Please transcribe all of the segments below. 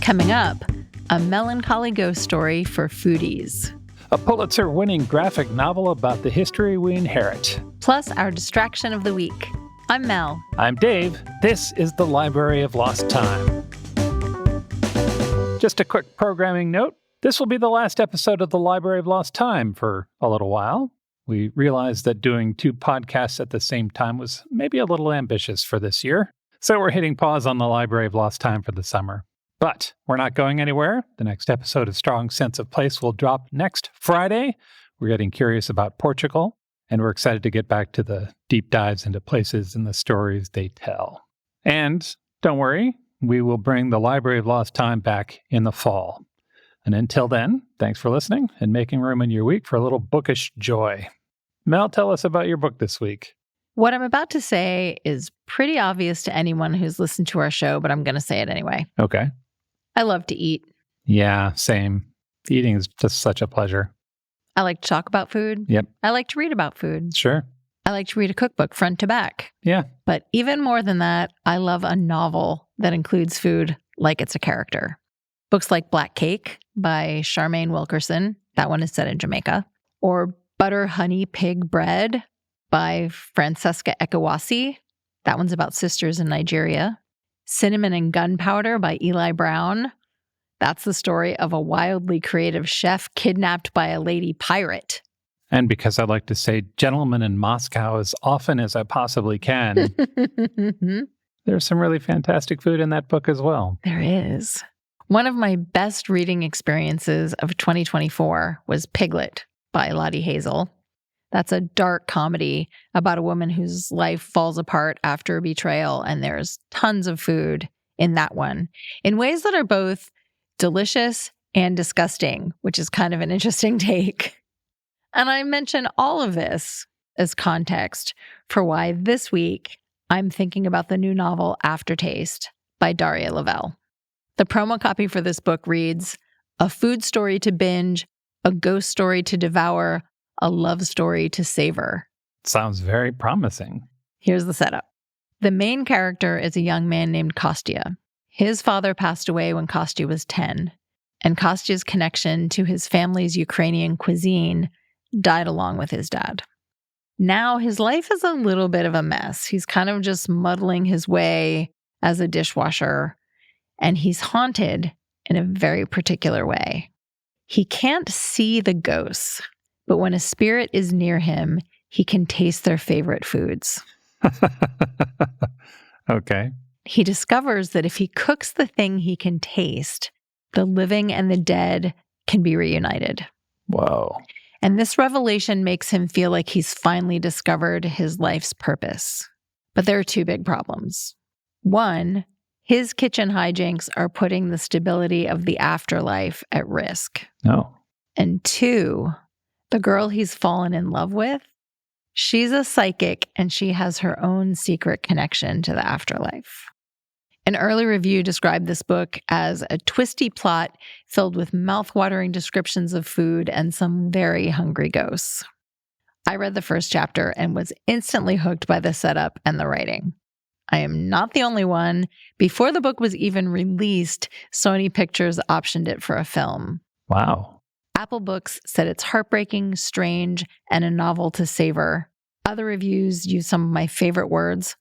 Coming up, a melancholy ghost story for foodies. A Pulitzer-winning graphic novel about the history we inherit. Plus our distraction of the week. I'm Mel. I'm Dave. This is the Library of Lost Time. Just a quick programming note. This will be the last episode of the Library of Lost Time for a little while. We realized that doing 2 podcasts at the same time was maybe a little ambitious for this year. So we're hitting pause on the Library of Lost Time for the summer. But we're not going anywhere. The next episode of Strong Sense of Place will drop next Friday. We're getting curious about Portugal, and we're excited to get back to the deep dives into places and the stories they tell. And don't worry, we will bring the Library of Lost Time back in the fall. And until then, thanks for listening and making room in your week for a little bookish joy. Mel, tell us about your book this week. What I'm about to say is pretty obvious to anyone who's listened to our show, but I'm going to say it anyway. Okay. I love to eat. Yeah, same. Eating is just such a pleasure. I like to talk about food. Yep. I like to read about food. Sure. I like to read a cookbook front to back. Yeah. But even more than that, I love a novel that includes food like it's a character. Books like Black Cake by Charmaine Wilkerson. That one is set in Jamaica. Or Butter Honey Pig Bread by Francesca Ekawasi. That one's about sisters in Nigeria. Cinnamon and Gunpowder by Eli Brown. That's the story of a wildly creative chef kidnapped by a lady pirate. And because I like to say gentleman in Moscow as often as I possibly can, there's some really fantastic food in that book as well. There is. One of my best reading experiences of 2024 was Piglet by Lottie Hazel. That's a dark comedy about a woman whose life falls apart after a betrayal, and there's tons of food in that one in ways that are both delicious and disgusting, which is kind of an interesting take. And I mention all of this as context for why this week I'm thinking about the new novel Aftertaste by Daria Lavelle. The promo copy for this book reads, "A food story to binge, a ghost story to devour, a love story to savor." Sounds very promising. Here's the setup. The main character is a young man named Kostya. His father passed away when Kostya was 10, and Kostya's connection to his family's Ukrainian cuisine died along with his dad. Now his life is a little bit of a mess. He's kind of just muddling his way as a dishwasher, and he's haunted in a very particular way. He can't see the ghosts, but when a spirit is near him, he can taste their favorite foods. Okay. He discovers that if he cooks the thing he can taste, the living and the dead can be reunited. Whoa. And this revelation makes him feel like he's finally discovered his life's purpose. But there are 2 big problems. One, his kitchen hijinks are putting the stability of the afterlife at risk. No. And 2, the girl he's fallen in love with, she's a psychic and she has her own secret connection to the afterlife. An early review described this book as a twisty plot filled with mouth-watering descriptions of food and some very hungry ghosts. I read the first chapter and was instantly hooked by the setup and the writing. I am not the only one. Before the book was even released, Sony Pictures optioned it for a film. Wow. Apple Books said it's heartbreaking, strange, and a novel to savor. Other reviews use some of my favorite words: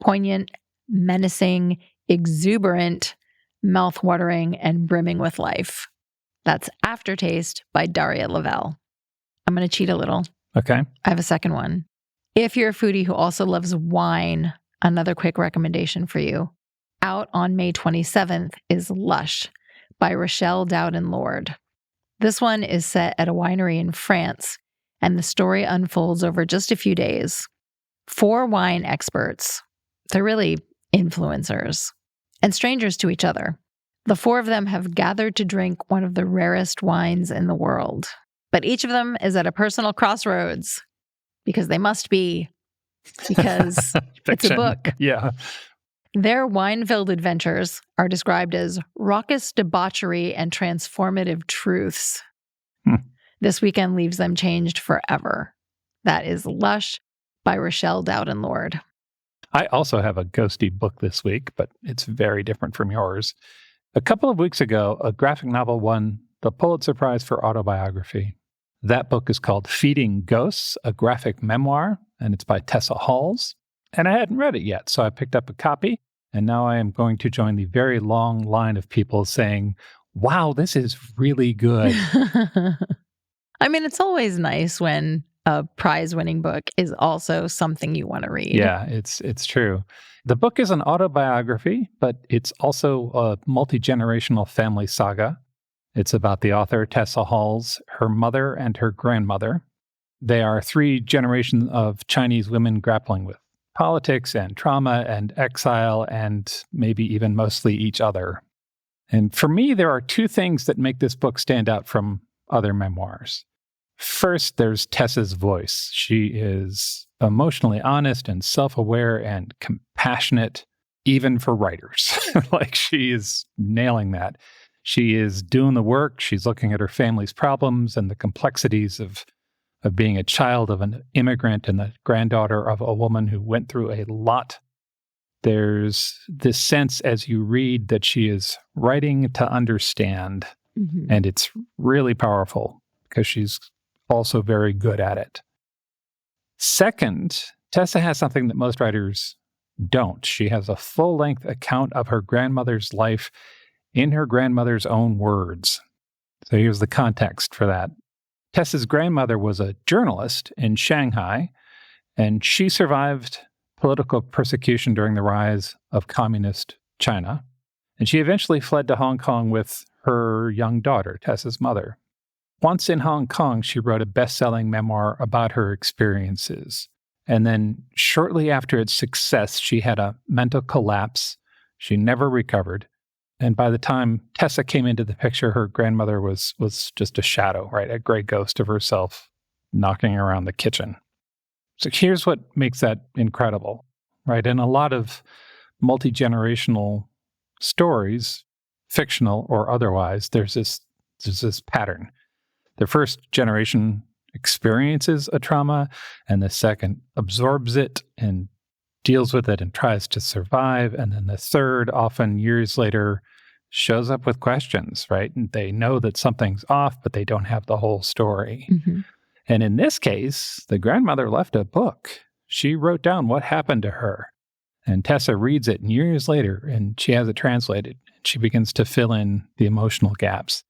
poignant, menacing, exuberant, mouth-watering, and brimming with life. That's Aftertaste by Daria Lavelle. I'm going to cheat a little. Okay. I have a second one. If you're a foodie who also loves wine, another quick recommendation for you. Out on May 27th is Lush by Rochelle Dowden-Lord. This one is set at a winery in France, and the story unfolds over just a few days. 4 wine experts, they're really influencers, and strangers to each other. The 4 of them have gathered to drink one of the rarest wines in the world. But each of them is at a personal crossroads, because they must be, because it's a book. Yeah. Their wine-filled adventures are described as raucous debauchery and transformative truths. This weekend leaves them changed forever. That is Lush by Rochelle Dowden-Lord. I also have a ghosty book this week, but it's very different from yours. A couple of weeks ago, a graphic novel won the Pulitzer Prize for autobiography. That book is called Feeding Ghosts, a graphic memoir, and it's by Tessa Halls. And I hadn't read it yet, so I picked up a copy, and now I am going to join the very long line of people saying, wow, this is really good. I mean, it's always nice when a prize-winning book is also something you want to read. Yeah, it's true. The book is an autobiography, but it's also a multi-generational family saga. It's about the author, Tessa Halls, her mother, and her grandmother. They are 3 generations of Chinese women grappling with politics and trauma and exile and maybe even mostly each other. And for me, there are 2 things that make this book stand out from other memoirs. First, there's Tessa's voice. She is emotionally honest and self-aware and compassionate, even for writers. Like, she is nailing that. She is doing the work. She's looking at her family's problems and the complexities of being a child of an immigrant and the granddaughter of a woman who went through a lot. There's this sense as you read that she is writing to understand, and it's really powerful because she's also very good at it. Second, Tessa has something that most writers don't. She has a full-length account of her grandmother's life in her grandmother's own words. So here's the context for that. Tessa's grandmother was a journalist in Shanghai, and she survived political persecution during the rise of communist China. And she eventually fled to Hong Kong with her young daughter, Tessa's mother. Once in Hong Kong, she wrote a best-selling memoir about her experiences. And then shortly after its success, she had a mental collapse. She never recovered. And by the time Tessa came into the picture, her grandmother was just a shadow, right? A gray ghost of herself knocking around the kitchen. So here's what makes that incredible, right? In a lot of multi-generational stories, fictional or otherwise, there's this pattern. The first generation experiences a trauma, and the second absorbs it and deals with it and tries to survive. And then the third, often years later, shows up with questions, right? And they know that something's off, but they don't have the whole story. And in this case, the grandmother left a book. She wrote down what happened to her. And Tessa reads it years later, and she has it translated. She begins to fill in the emotional gaps.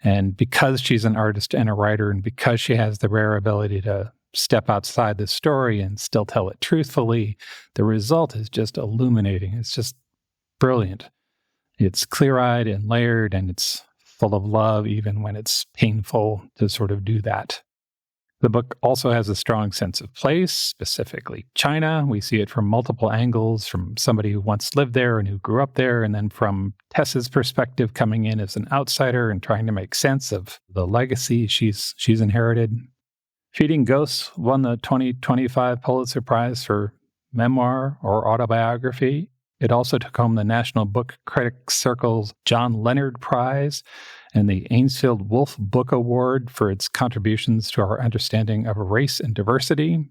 And because she's an artist and a writer, and because she has the rare ability to step outside the story and still tell it truthfully, the result is just illuminating. It's just brilliant. It's clear-eyed and layered, and it's full of love, even when it's painful to sort of do that. The book also has a strong sense of place, specifically China. We see it from multiple angles, from somebody who once lived there and who grew up there, and then from Tessa's perspective coming in as an outsider and trying to make sense of the legacy she's inherited. Feeding Ghosts won the 2025 Pulitzer Prize for memoir or autobiography. It also took home the National Book Critics Circle's John Leonard Prize and the Ainsfield Wolf Book Award for its contributions to our understanding of race and diversity.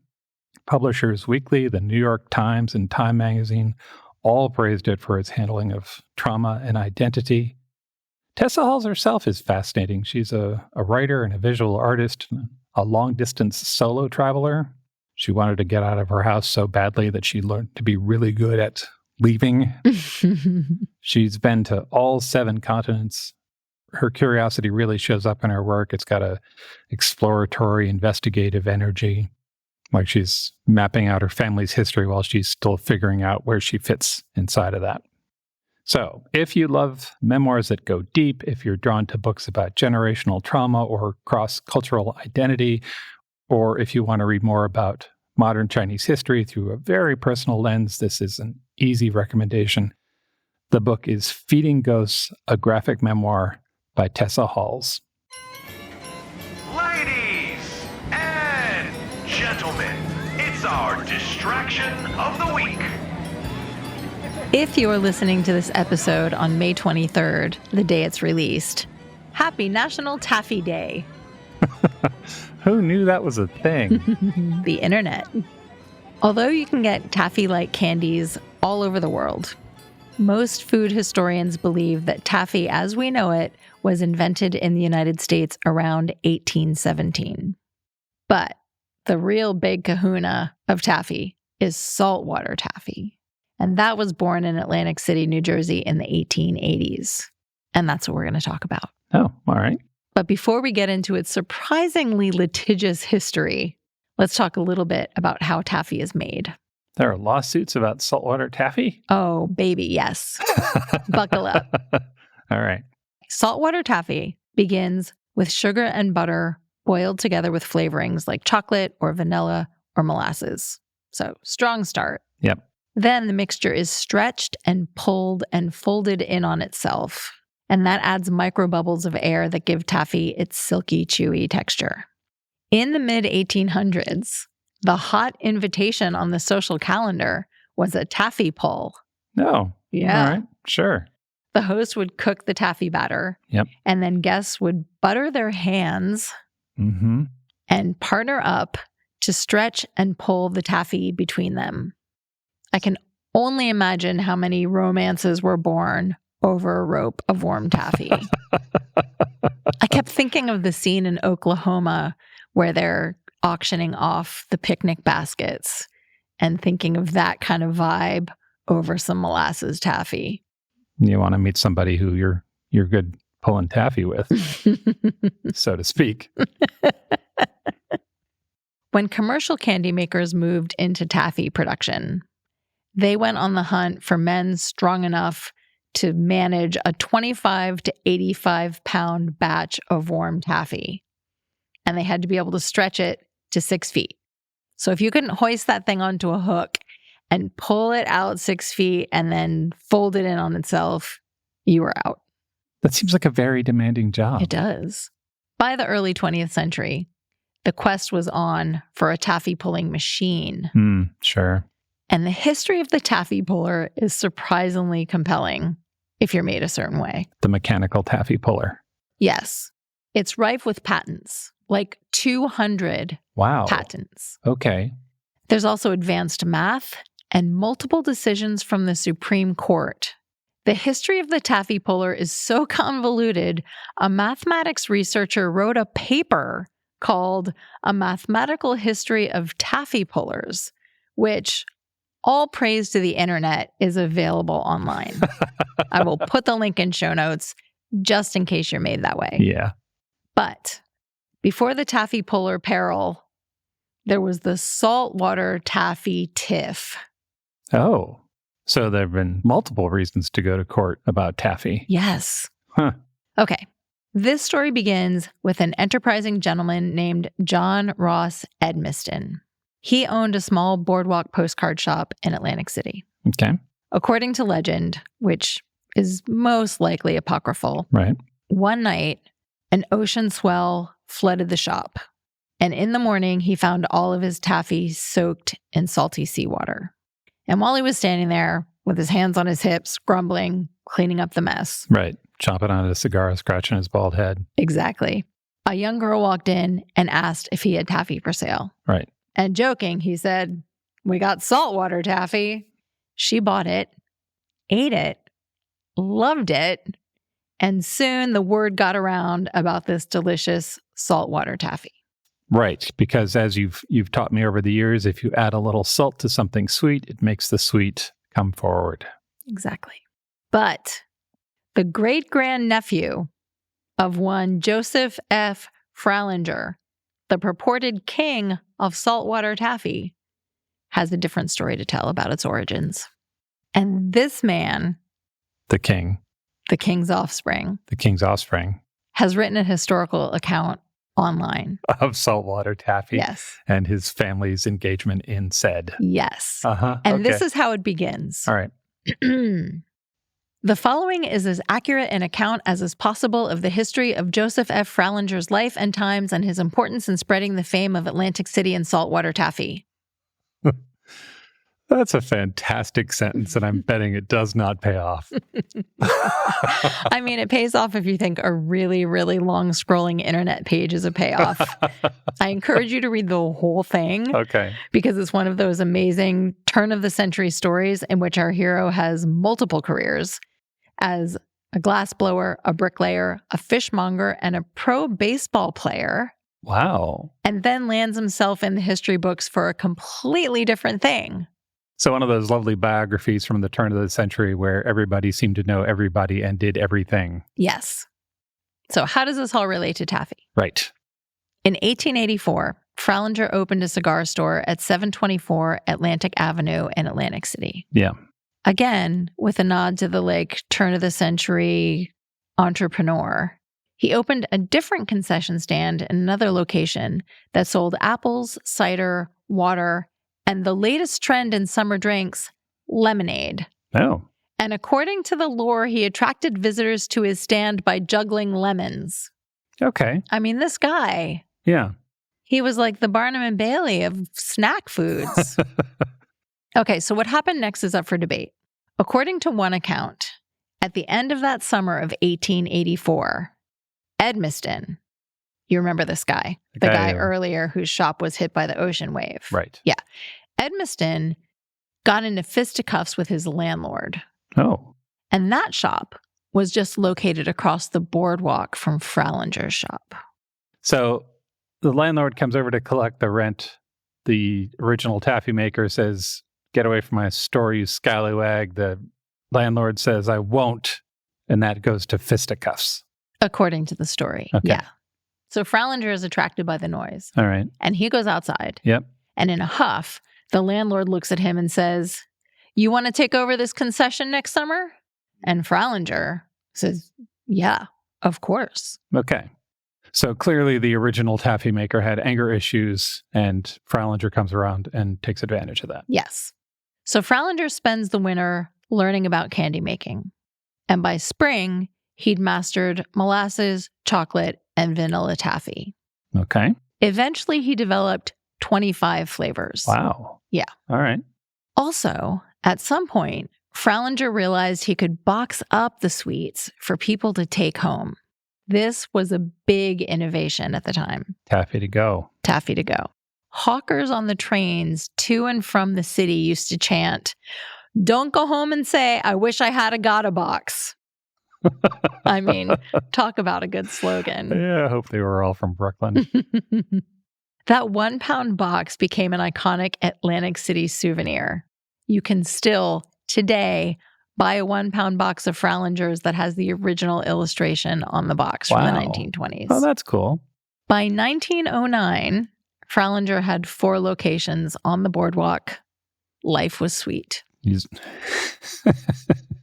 Publishers Weekly, the New York Times, and Time Magazine all praised it for its handling of trauma and identity. Tessa Halls herself is fascinating. She's a writer and a visual artist, a long-distance solo traveler. She wanted to get out of her house so badly that she learned to be really good at leaving. She's been to all 7 continents. Her curiosity really shows up in her work. It's got a exploratory, investigative energy, like she's mapping out her family's history while she's still figuring out where she fits inside of that. So, if you love memoirs that go deep, if you're drawn to books about generational trauma or cross-cultural identity, or if you want to read more about modern Chinese history through a very personal lens, this is an easy recommendation. The book is Feeding Ghosts, a graphic memoir by Tessa Halls. Ladies and gentlemen, it's our distraction of the week. If you are listening to this episode on May 23rd, the day it's released, happy National Taffy Day. Who knew that was a thing? The internet. Although you can get taffy-like candies all over the world, Most food historians believe that taffy as we know it was invented in the United States around 1817. But the real big kahuna of taffy is saltwater taffy. And that was born in Atlantic City, New Jersey in the 1880s. And that's what we're going to talk about. Oh, all right. But before we get into its surprisingly litigious history, let's talk a little bit about how taffy is made. There are lawsuits about saltwater taffy? Oh, baby, yes. Buckle up. All right. Saltwater taffy begins with sugar and butter boiled together with flavorings like chocolate or vanilla or molasses. So, strong start. Yep. Then the mixture is stretched and pulled and folded in on itself. And that adds microbubbles of air that give taffy its silky, chewy texture. In the mid-1800s, the hot invitation on the social calendar was a taffy pull. Oh, Yeah. All right. Sure. The host would cook the taffy batter. Yep. And then guests would butter their hands Mm-hmm. and partner up to stretch and pull the taffy between them. I can only imagine how many romances were born over a rope of warm taffy. I kept thinking of the scene in Oklahoma where they're auctioning off the picnic baskets and thinking of that kind of vibe over some molasses taffy. You want to meet somebody who you're good pulling taffy with, so to speak. When commercial candy makers moved into taffy production, they went on the hunt for men strong enough to manage a 25 to 85 pound batch of warm taffy. And they had to be able to stretch it to 6 feet. So if you couldn't hoist that thing onto a hook and pull it out 6 feet and then fold it in on itself, you were out. That seems like a very demanding job. It does. By the early 20th century, the quest was on for a taffy pulling machine. Sure. And the history of the taffy puller is surprisingly compelling if you're made a certain way. The mechanical taffy puller. Yes. It's rife with patents, like 200 Wow. patents. Okay. There's also advanced math and multiple decisions from the Supreme Court. The history of the taffy puller is so convoluted, a mathematics researcher wrote a paper called A Mathematical History of Taffy Pullers, which, all praise to the internet, is available online. I will put the link in show notes just in case you're made that way. Yeah. But before the taffy puller peril, there was the saltwater taffy tiff. Oh. So there have been multiple reasons to go to court about taffy. Yes. Huh. Okay. This story begins with an enterprising gentleman named John Ross Edmiston. He owned a small boardwalk postcard shop in Atlantic City. Okay. According to legend, which is most likely apocryphal, Right. one night, an ocean swell flooded the shop. And in the morning, he found all of his taffy soaked in salty seawater. And while he was standing there with his hands on his hips, grumbling, cleaning up the mess. Right. Chomping on a cigar, scratching his bald head. Exactly. A young girl walked in and asked if he had taffy for sale. Right. And joking, he said, "We got saltwater taffy." She bought it, ate it, loved it, and soon the word got around about this delicious saltwater taffy. Right. Because as you've taught me over the years, if you add a little salt to something sweet, it makes the sweet come forward. Exactly. But the great-grandnephew of one Joseph F. Fralinger, the purported king of saltwater taffy, has a different story to tell about its origins. And this man, The king, the king's offspring, has written a historical account online. of saltwater taffy. Yes. And his family's engagement in said. Yes. Uh-huh. And okay. this is how it begins. All right. The following is as accurate an account as is possible of the history of Joseph F. Fralinger's life and times and his importance in spreading the fame of Atlantic City and saltwater taffy. That's a fantastic sentence, and I'm betting it does not pay off. I mean, it pays off if you think a really, really long scrolling internet page is a payoff. I encourage you to read the whole thing. Okay. Because it's one of those amazing turn of the century stories in which our hero has multiple careers as a glassblower, a bricklayer, a fishmonger, and a pro baseball player. Wow. And then lands himself in the history books for a completely different thing. So one of those lovely biographies from the turn of the century where everybody seemed to know everybody and did everything. Yes. So how does this all relate to Taffy? Right. In 1884, Fralinger opened a cigar store at 724 Atlantic Avenue in Atlantic City. Yeah. Again, with a nod to the turn of the century entrepreneur, he opened a different concession stand in another location that sold apples, cider, water, and the latest trend in summer drinks, lemonade. Oh. And according to the lore, he attracted visitors to his stand by juggling lemons. Okay. I mean, this guy, Yeah. he was like the Barnum and Bailey of snack foods. Okay, so what happened next is up for debate. According to one account, at the end of that summer of 1884, Edmiston, you remember this guy, the guy earlier whose shop was hit by the ocean wave. Right. Yeah. Edmiston got into fisticuffs with his landlord. Oh. And that shop was just located across the boardwalk from Fralinger's shop. So the landlord comes over to collect the rent. The original taffy maker says, "Get away from my store, you scallywag." The landlord says, "I won't." And that goes to fisticuffs. According to the story. Okay. Yeah. So Fralinger is attracted by the noise. All right. And he goes outside. Yep. And in a huff, the landlord looks at him and says, "You want to take over this concession next summer?" And Fralinger says, "Yeah, of course." Okay. So clearly the original taffy maker had anger issues, and Fralinger comes around and takes advantage of that. Yes. So Fralinger spends the winter learning about candy making. And by spring, he'd mastered molasses, chocolate, and vanilla taffy. Okay. Eventually, he developed 25 flavors. Wow. Yeah. All right. Also, at some point, Fralinger realized he could box up the sweets for people to take home. This was a big innovation at the time. Taffy to go. Taffy to go. Hawkers on the trains to and from the city used to chant, "Don't go home and say, 'I wish I had a Gotta box.'" I mean, talk about a good slogan. Yeah, I hope they were all from Brooklyn. That 1 pound box became an iconic Atlantic City souvenir. You can still, today, buy a 1 pound box of Fralinger's that has the original illustration on the box from the 1920s. Oh, that's cool. By 1909, Fralinger had 4 locations on the boardwalk. Life was sweet.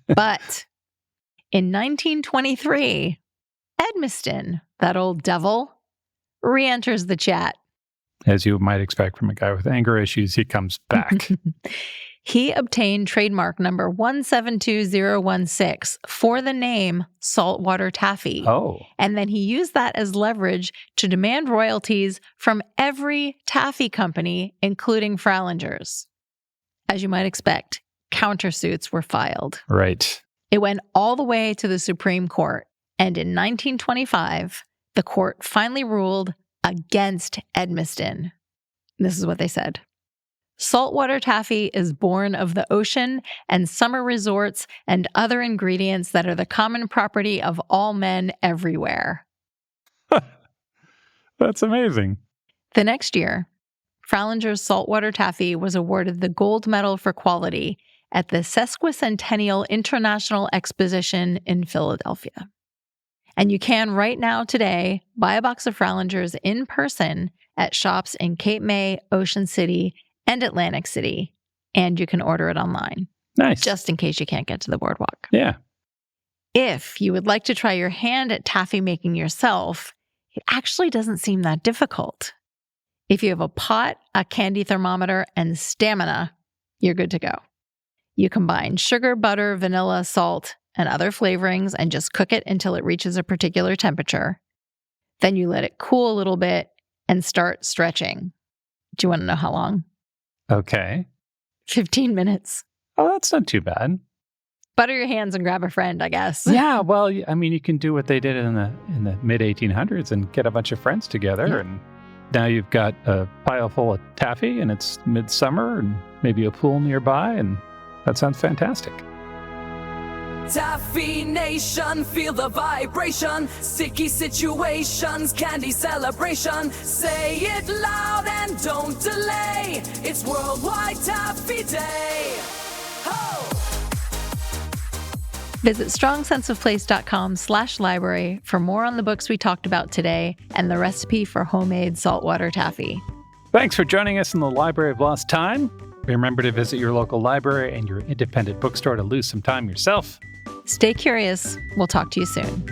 But in 1923, Edmiston, that old devil, re-enters the chat. As you might expect from a guy with anger issues, he comes back. He obtained trademark number 172016 for the name Saltwater Taffy. Oh. And then he used that as leverage to demand royalties from every taffy company, including Fralinger's. As you might expect, countersuits were filed. Right. It went all the way to the Supreme Court. And in 1925, the court finally ruled against Edmiston. This is what they said. Saltwater taffy is born of the ocean and summer resorts and other ingredients that are the common property of all men everywhere. That's amazing. The next year, Fralinger's saltwater taffy was awarded the gold medal for quality at the Sesquicentennial International Exposition in Philadelphia. And you can right now today buy a box of Fralinger's in person at shops in Cape May, Ocean City, and Atlantic City. And you can order it online. Nice. Just in case you can't get to the boardwalk. Yeah. If you would like to try your hand at taffy making yourself, it actually doesn't seem that difficult. If you have a pot, a candy thermometer, and stamina, you're good to go. You combine sugar, butter, vanilla, salt, and other flavorings and just cook it until it reaches a particular temperature. Then you let it cool a little bit and start stretching. Do you want to know how long? Okay. 15 minutes. Oh, that's not too bad. Butter your hands and grab a friend, I guess. Yeah, well, I mean, you can do what they did in the mid 1800s and get a bunch of friends together, and now you've got a pile full of taffy, and it's midsummer, and maybe a pool nearby, and that sounds fantastic. Taffy Nation, feel the vibration. Sticky situations, candy celebration. Say it loud and don't delay. It's Worldwide Taffy Day. Ho! Visit strongsenseofplace.com/library for more on the books we talked about today and the recipe for homemade saltwater taffy. Thanks for joining us in the Library of Lost Time. Remember to visit your local library and your independent bookstore to lose some time yourself. Stay curious. We'll talk to you soon.